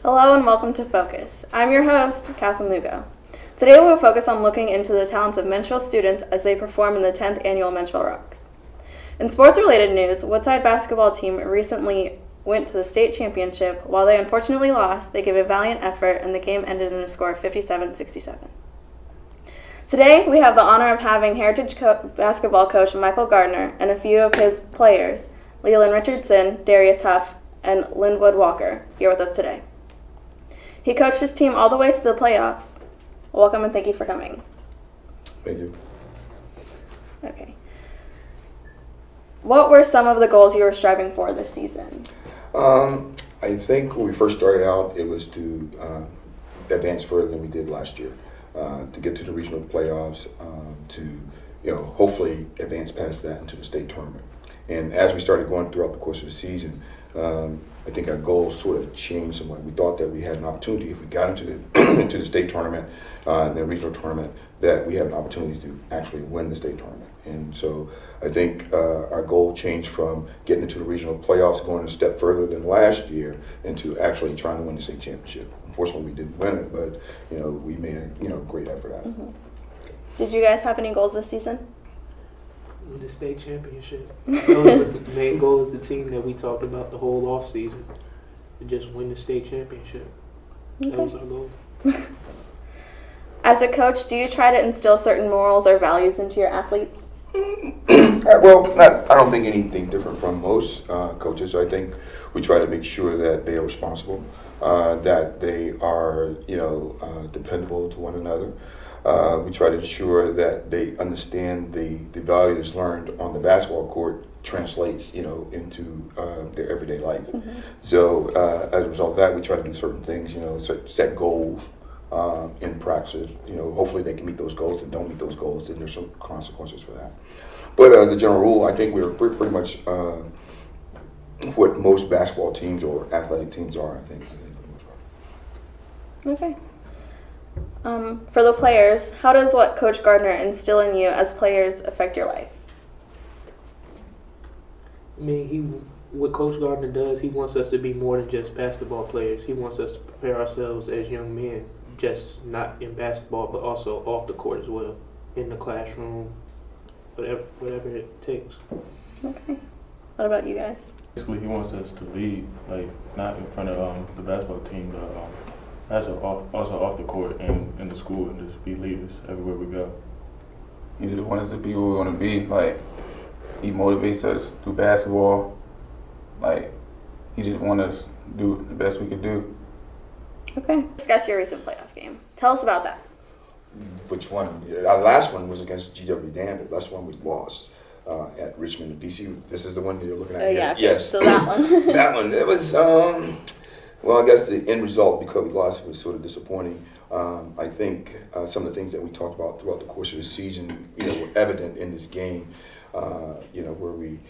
Hello and welcome to Focus. I'm your host, Kathleen Lugo. Today we will focus on looking into the talents of Menchville students as they perform in the 10th annual Menchville Rocks. In sports-related news, Woodside basketball team recently went to the state championship. While they unfortunately lost, they gave a valiant effort and the game ended in a score of 57-67. Today we have the honor of having Heritage basketball coach Michael Gardner and a few of his players, Leland Richardson, Darius Huff, and Linwood Walker, here with us today. He coached his team all the way to the playoffs. Welcome and thank you for coming. Thank you. Okay. What were some of the goals you were striving for this season? I think when we first started out, it was to advance further than we did last year, to get to the regional playoffs, to hopefully advance past that into the state tournament. And as we started going throughout the course of the season, I think our goals sort of changed somewhat. We thought that we had an opportunity if we got into the into the state tournament, the regional tournament, that we had an opportunity to actually win the state tournament. And so I think our goal changed from getting into the regional playoffs, going a step further than last year, into actually trying to win the state championship. Unfortunately, we didn't win it, but we made a great effort at it. Mm-hmm. Did you guys have any goals this season? Win the state championship. That was the main goal as a team that we talked about the whole off season. To just win the state championship. Okay. That was our goal. As a coach, do you try to instill certain morals or values into your athletes? Well, I don't think anything different from most coaches. I think we try to make sure that they are responsible, that they are, dependable to one another. We try to ensure that they understand the values learned on the basketball court translates, into their everyday life. Mm-hmm. So as a result of that, we try to do certain things, set goals in practice. Hopefully they can meet those goals, and don't meet those goals, and there's some consequences for that. But as a general rule, I think we're pretty much what most basketball teams or athletic teams are, I think for the most part. Okay. For the players, how does what Coach Gardner instill in you as players affect your life? I mean, what Coach Gardner does, he wants us to be more than just basketball players. He wants us to prepare ourselves as young men, just not in basketball, but also off the court as well, in the classroom, whatever it takes. Okay. What about you guys? Basically, he wants us to lead, not in front of the basketball team, but also off the court and in the school, and just be leaders everywhere we go. He just wants us to be where we want to be. He motivates us through basketball. He just wants us to do the best we could do. Okay. Discuss your recent playoff game. Tell us about that. Which one? Our last one was against GW Danville. That's the one we lost at Richmond and VCU. This is the one you're looking at here? Yeah. Yes. So that one. That one. It was, well, I guess the end result, because we lost, was sort of disappointing. I think some of the things that we talked about throughout the course of the season, were evident in this game, where we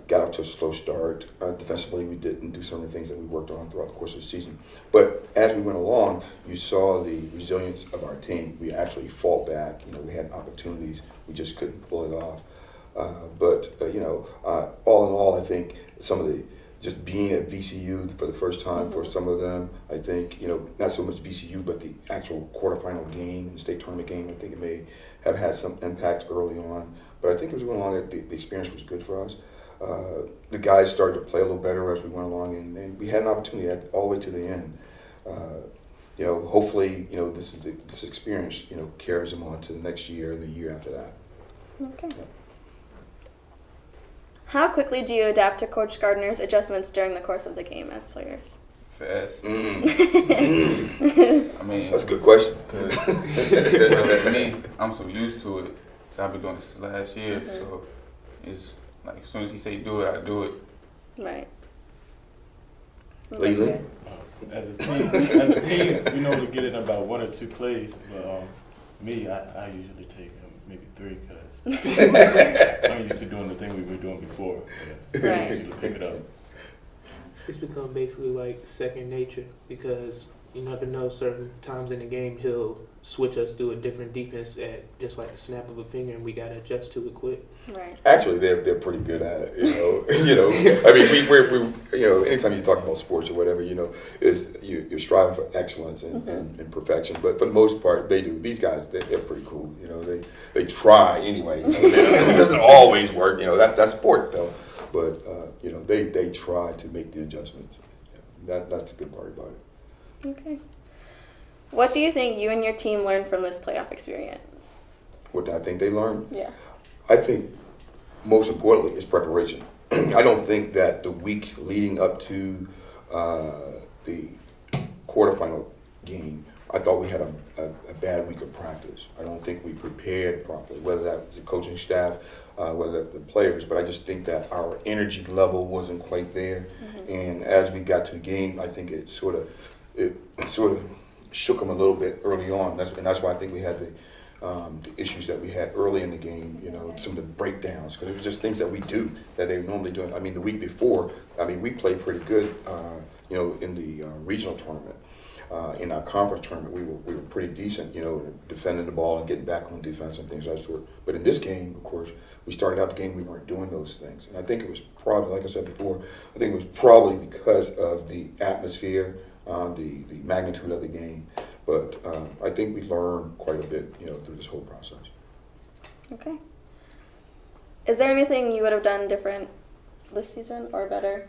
got out to a slow start. Defensively, we didn't do some of the things that we worked on throughout the course of the season. But as we went along, you saw the resilience of our team. We actually fought back. We had opportunities. We just couldn't pull it off. But all in all, I think some of the just being at VCU for the first time for some of them, I think, not so much VCU, but the actual quarterfinal game, the state tournament game, I think it may have had some impact early on. But I think as we went along, the experience was good for us. The guys started to play a little better as we went along, and we had an opportunity all the way to the end. Hopefully, this experience, carries them on to the next year and the year after that. Okay. Yeah. How quickly do you adapt to Coach Gardner's adjustments during the course of the game as players? Fast. I mean, That's a good question. For me, I'm so used to it. So I've been doing this last year, so it's as soon as he say do it, I do it. Right. Leland? As a team, we know to get it in about 1 or 2 plays. But me, I usually take maybe 3 because I'm used to doing the thing we were doing before. Right. I usually pick it up. It's become basically like second nature because You never know. Certain times in the game, he'll switch us to a different defense at just like the snap of a finger, and we gotta adjust to it quick. Right. Actually, they're pretty good at it. I mean, we anytime you talk about sports or whatever, you're striving for excellence and perfection. But for the most part, they do. These guys, they're pretty cool. They try anyway. It doesn't always work. That's sport though. But they try to make the adjustments. That's the good part about it. Okay. What do you think you and your team learned from this playoff experience? What do I think they learned? Yeah. I think most importantly is preparation. I don't think that the week leading up to the quarterfinal game, I thought we had a bad week of practice. I don't think we prepared properly, whether that was the coaching staff, whether the players, but I just think that our energy level wasn't quite there. Mm-hmm. And as we got to the game, I think it sort of shook them a little bit early on. That's why I think we had the issues that we had early in the game, some of the breakdowns, because it was just things that we do that they normally do. I mean, the week before, we played pretty good, in the regional tournament. In our conference tournament, we were pretty decent, defending the ball and getting back on defense and things of that sort. But in this game, of course, we started out the game, we weren't doing those things. And I think it was probably, like I said before, I think it was probably because of the atmosphere, the magnitude of the game. But I think we learned quite a bit, through this whole process. Okay. Is there anything you would have done different this season or better?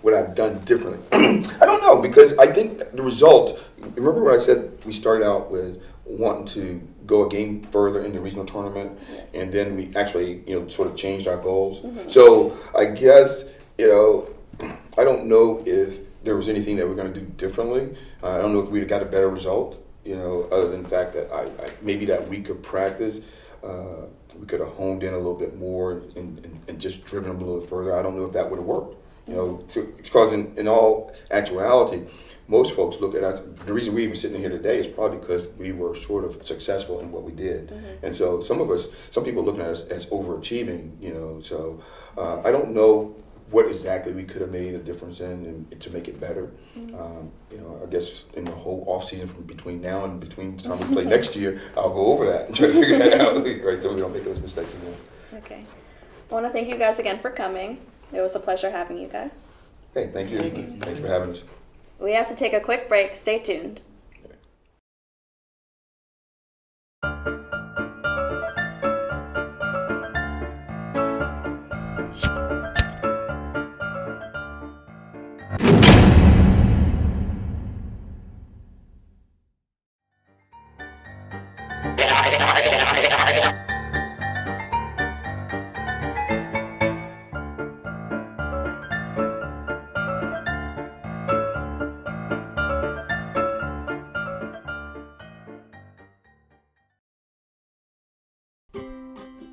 What I've done differently? I don't know, because I think the result, remember when I said we started out with wanting to go a game further in the regional tournament, yes. And then we actually, sort of changed our goals. Mm-hmm. So I guess, I don't know if there was anything that we're going to do differently. I don't know if we'd have got a better result, other than the fact that I maybe that week of practice, we could have honed in a little bit more and just driven them a little further. I don't know if that would have worked. Because in all actuality, most folks look at us, the reason we're even sitting here today is probably because we were sort of successful in what we did. Mm-hmm. And so some people looking at us as overachieving, so I don't know what exactly we could have made a difference in and to make it better. Mm-hmm. I guess in the whole off season from between now and between the time we play next year, I'll go over that and try to figure that out, right, so we don't make those mistakes again. Okay. I want to thank you guys again for coming. It was a pleasure having you guys. Hey, thank you. Thank you for having us. We have to take a quick break. Stay tuned.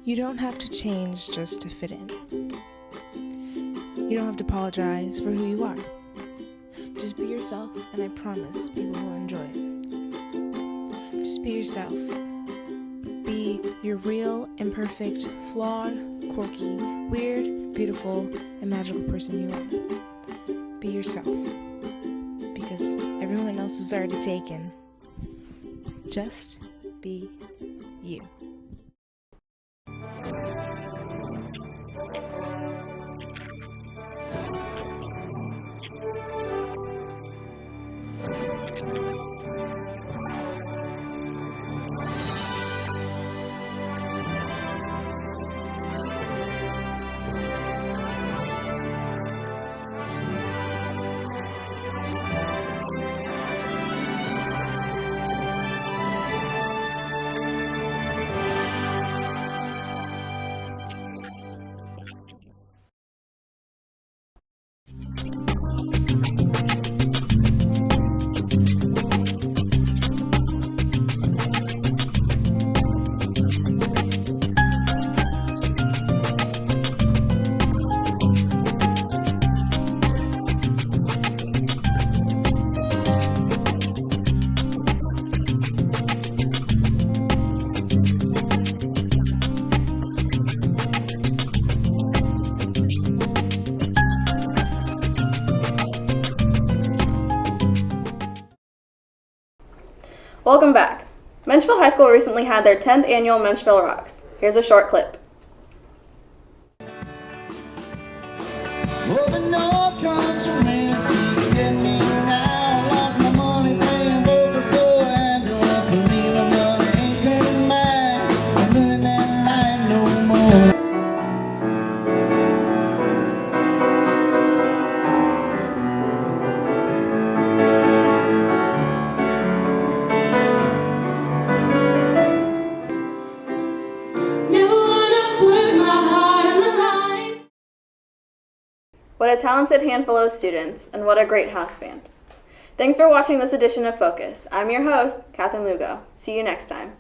You don't have to change just to fit in. You don't have to apologize for who you are. Just be yourself, and I promise people will enjoy it. Just be yourself. Be your real, imperfect, flawed, quirky, weird, beautiful, and magical person you are. Be yourself. Because everyone else is already taken. Just be you. Welcome back. Menchville High School recently had their 10th annual Menchville Rocks. Here's a short clip. Well, the North comes from Main Street, get me now. Lost my money playing Focus, so I don't believe my money ain't taking mine. I'm living that life no more. Never wanna put my heart on the line. What a talented handful of students, and what a great house band. Thanks for watching this edition of Focus. I'm your host, Catherine Lugo. See you next time.